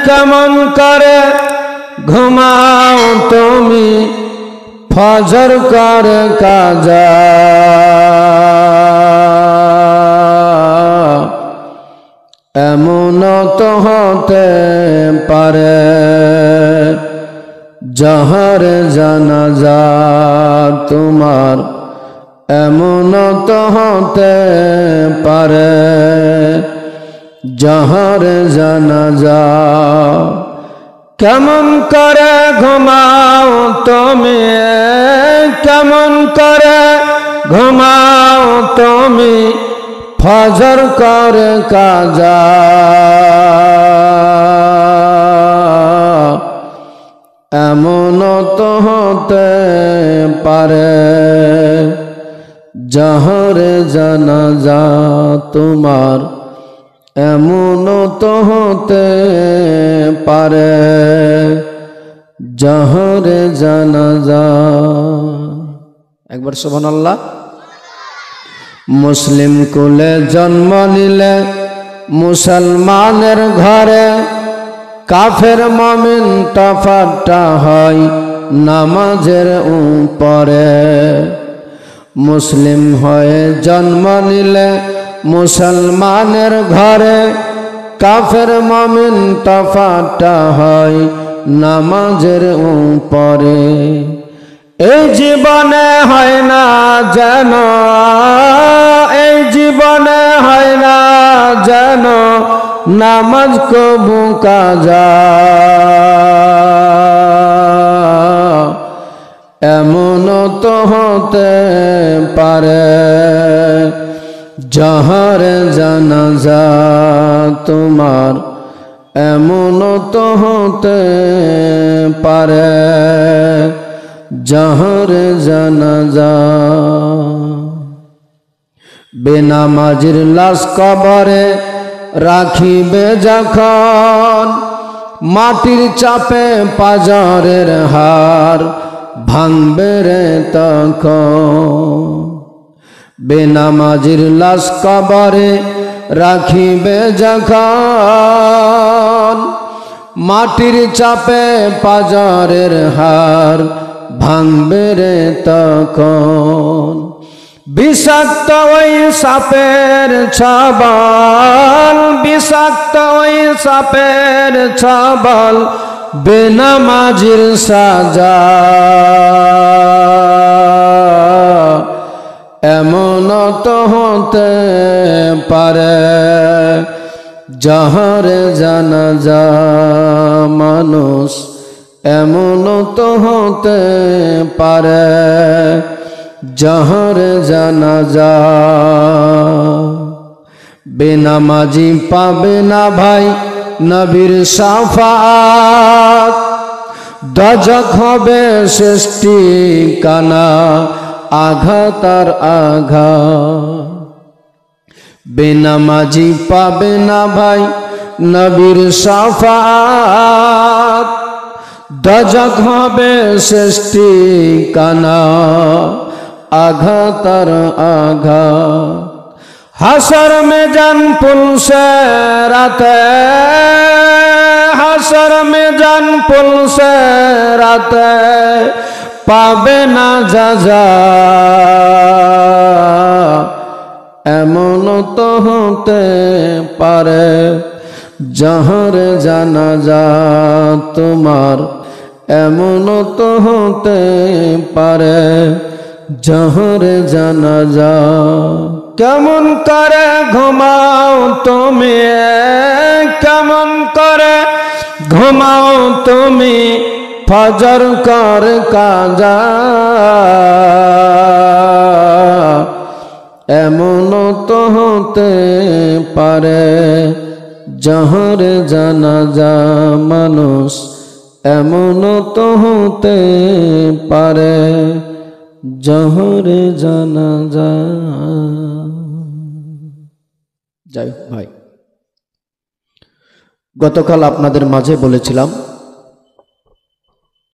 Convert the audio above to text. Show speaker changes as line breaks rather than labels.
কেমন করে ঘুমাও তুমি ফজর করে কাজা এমন তো হতে পারে জহর জানাজা তোমার এমন তো হতে পারে জহর জানাজা কেমন করে ঘুমাও তুমি কেমন করে ঘুমাও তুমি ফজর করে কাজা এমন তো হতে পারে জহর জানাজা তোমার এমন তো হতে পারে জহর জানাজা একবার সুবহানাল্লাহ। মুসলিম কুলে জন্ম নিলে মুসলমানের ঘরে কাফের মুমিন তফাৎটা হয় নামাজের উপরে মুসলিম হয়ে জন্ম নিলে মুসলমানের ঘরে কাফের মুমিন তফাৎটা হয় নামাজের উপরে এই জীবনে হয় না যেন এই জীবনে হয় না যেন নামাজ কবু কাজা এমন তো হতে পারে জহর জানাজা তোমার এমন তো হতে পারে জহর জানাজা বেনামাজির লাশ কবরে রাখিবে যখন মাটির চাপে পাজরের হার ভাঙবে রে তখন বেনামাজির লাশ কবরে রাখিবে যখন মাটির চাপে পাজরের হার ভাঙবে রে তখন বিষাক্ত ওই সাপের ছবল বিষাক্ত ওই সাপের ছবল বেনামাজির সাজা এমন তো হতে পারে জহর জানাজা মানুষ এমন তো হতে পারে জহর জানাজা বেনামাজি পাবে না ভাই নবীর শাফাত দজক হবে সৃষ্টি কানা আঘাত আর আঘাত বেনামাজি পাবে না ভাই নবীর শাফাত দজক হবে সৃষ্টি কানা আঘাত আর আঘাত হাসর में जान पुलसे राते হাসর में जान पुलसे राते পাবে না যাজা এমন তো হতে পারে জহর জানাজা তোমার এমন তো হতে পারে জহর জানাজা কেমন করে ঘুমাও তুমি কেমন করে ঘুমাও তুমি ফজর কর কাজা এমন তো হতে পারে জহর জানাজা মানুষ এমন তো হতে পারে জহর জানাজা যাই হোক ভাই গতকাল আপনাদের মাঝে বলেছিলাম